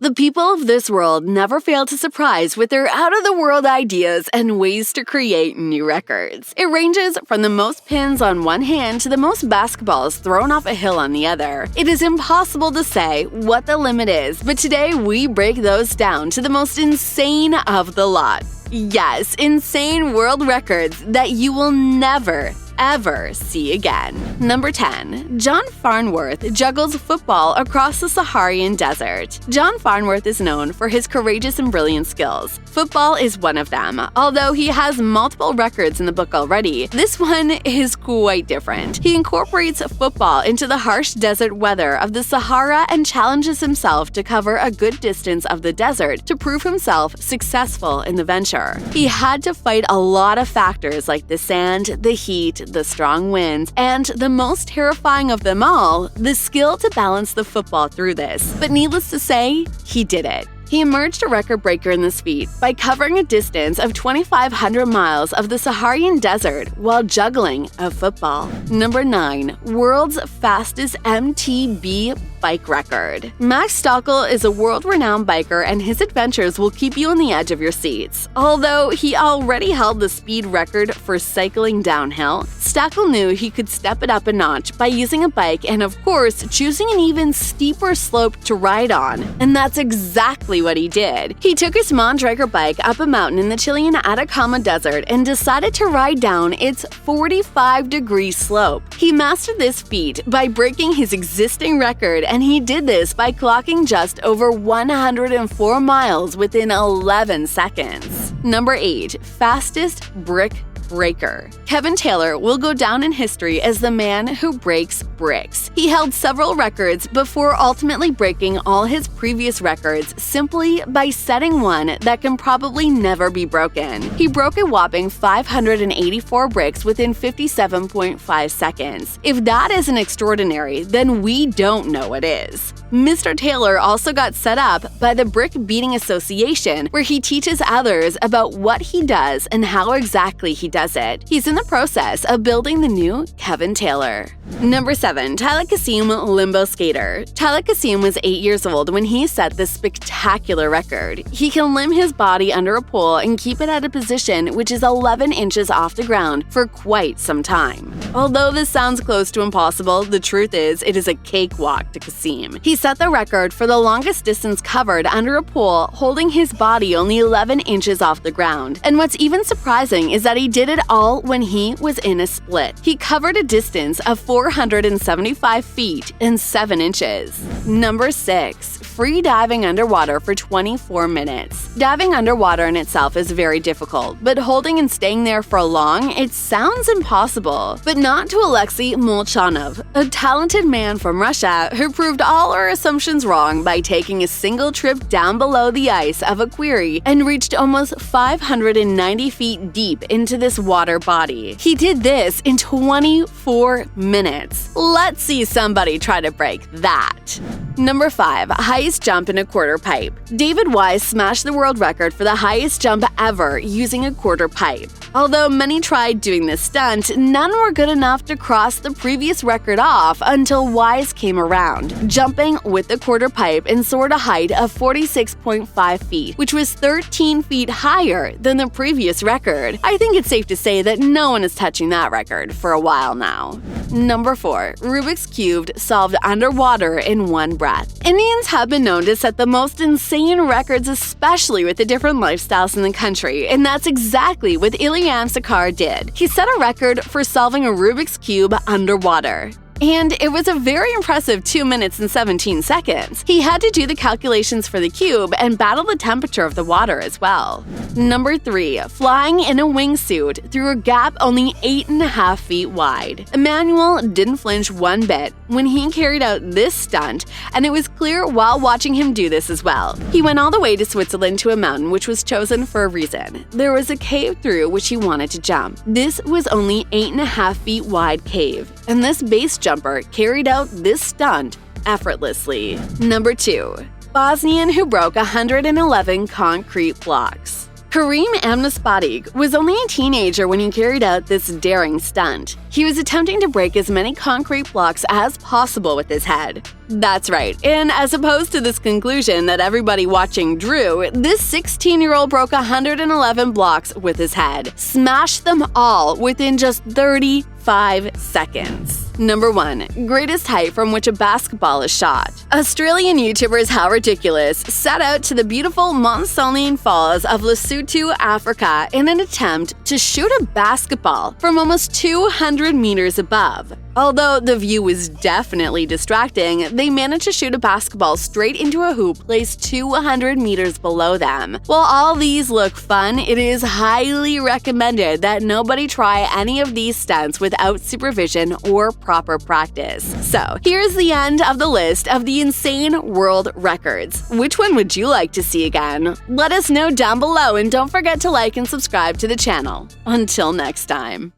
The people of this world never fail to surprise with their out-of-the-world ideas and ways to create new records. It ranges from the most pins on one hand to the most basketballs thrown off a hill on the other. It is impossible to say what the limit is, but today we break those down to the most insane of the lot. Yes, insane world records that you will never, ever see again. Number 10. John Farnworth juggles football across the Saharan desert. John Farnworth is known for his courageous and brilliant skills. Football is one of them. Although he has multiple records in the book already, this one is quite different. He incorporates football into the harsh desert weather of the Sahara and challenges himself to cover a good distance of the desert to prove himself successful in the venture. He had to fight a lot of factors like the sand, the heat, the strong winds, and the most terrifying of them all, the skill to balance the football through this. But needless to say, he did it. He emerged a record breaker in this feat by covering a distance of 2,500 miles of the Saharan desert while juggling a football. Number 9. World's fastest MTB bike record. Max Stockel is a world-renowned biker and his adventures will keep you on the edge of your seats. Although he already held the speed record for cycling downhill, Stockel knew he could step it up a notch by using a bike and, of course, choosing an even steeper slope to ride on. And that's exactly what he did. He took his Mondraker bike up a mountain in the Chilean Atacama Desert and decided to ride down its 45-degree slope. He mastered this feat by breaking his existing record, and he did this by clocking just over 104 miles within 11 seconds. Number 8. Fastest brick breaker. Kevin Taylor will go down in history as the man who breaks bricks. He held several records before ultimately breaking all his previous records simply by setting one that can probably never be broken. He broke a whopping 584 bricks within 57.5 seconds. If that isn't extraordinary, then we don't know what is. Mr. Taylor also got set up by the Brick Beating Association, where he teaches others about what he does and how exactly he does it. He's in the process of building the new Kevin Taylor. Number 7. Tiluck Keisam Limbo Skater. Tiluck Keisam was 8 years old when he set this spectacular record. He can limb his body under a pole and keep it at a position which is 11 inches off the ground for quite some time. Although this sounds close to impossible, the truth is it is a cakewalk to Keisam. He set the record for the longest distance covered under a pole, holding his body only 11 inches off the ground. And what's even surprising is that he did it all when he was in a split. He covered a distance of 475 feet and 7 inches. Number 6. Freediving underwater for 24 minutes. Diving underwater in itself is very difficult, but holding and staying there for long, it sounds impossible. But not to Alexei Molchanov, a talented man from Russia who proved all our assumptions wrong by taking a single trip down below the ice of a quarry and reached almost 590 feet deep into this water body. He did this in 24 minutes. Let's see somebody try to break that. Number 5. Highest jump in a quarter pipe. David Wise smashed the world record for the highest jump ever using a quarter pipe. Although many tried doing this stunt, none were good enough to cross the previous record off until Wise came around, jumping with the quarter pipe and soared a height of 46.5 feet, which was 13 feet higher than the previous record. I think it's safe to say that no one is touching that record for a while now. Number 4. Rubiks Cube solved underwater in one breath. Indians have been known to set the most insane records, especially with the different lifestyles in the country, and that's exactly what Ilyam Sakar did. He set a record for solving a Rubik's Cube underwater. And it was a very impressive 2 minutes and 17 seconds. He had to do the calculations for the cube and battle the temperature of the water as well. Number 3. Flying in a wingsuit through a gap only 8.5 feet wide. Emmanuel didn't flinch one bit when he carried out this stunt, and it was clear while watching him do this as well. He went all the way to Switzerland to a mountain which was chosen for a reason. There was a cave through which he wanted to jump. This was only 8.5 feet wide cave, and this base jumper carried out this stunt effortlessly. Number 2. Bosnian who broke 111 concrete blocks. Kareem Amnespatig was only a teenager when he carried out this daring stunt. He was attempting to break as many concrete blocks as possible with his head. That's right, and as opposed to this conclusion that everybody watching drew, this 16-year-old broke 111 blocks with his head, smashed them all within just 35 seconds. Number 1. Greatest height from which a basketball is shot. Australian YouTubers How Ridiculous set out to the beautiful Mont-Saline Falls of Lesotho, Africa in an attempt to shoot a basketball from almost 200 meters above. Although the view was definitely distracting, they managed to shoot a basketball straight into a hoop placed 200 meters below them. While all these look fun, it is highly recommended that nobody try any of these stunts without supervision or proper practice. So, here's the end of the list of the insane world records. Which one would you like to see again? Let us know down below, and don't forget to like and subscribe to the channel. Until next time.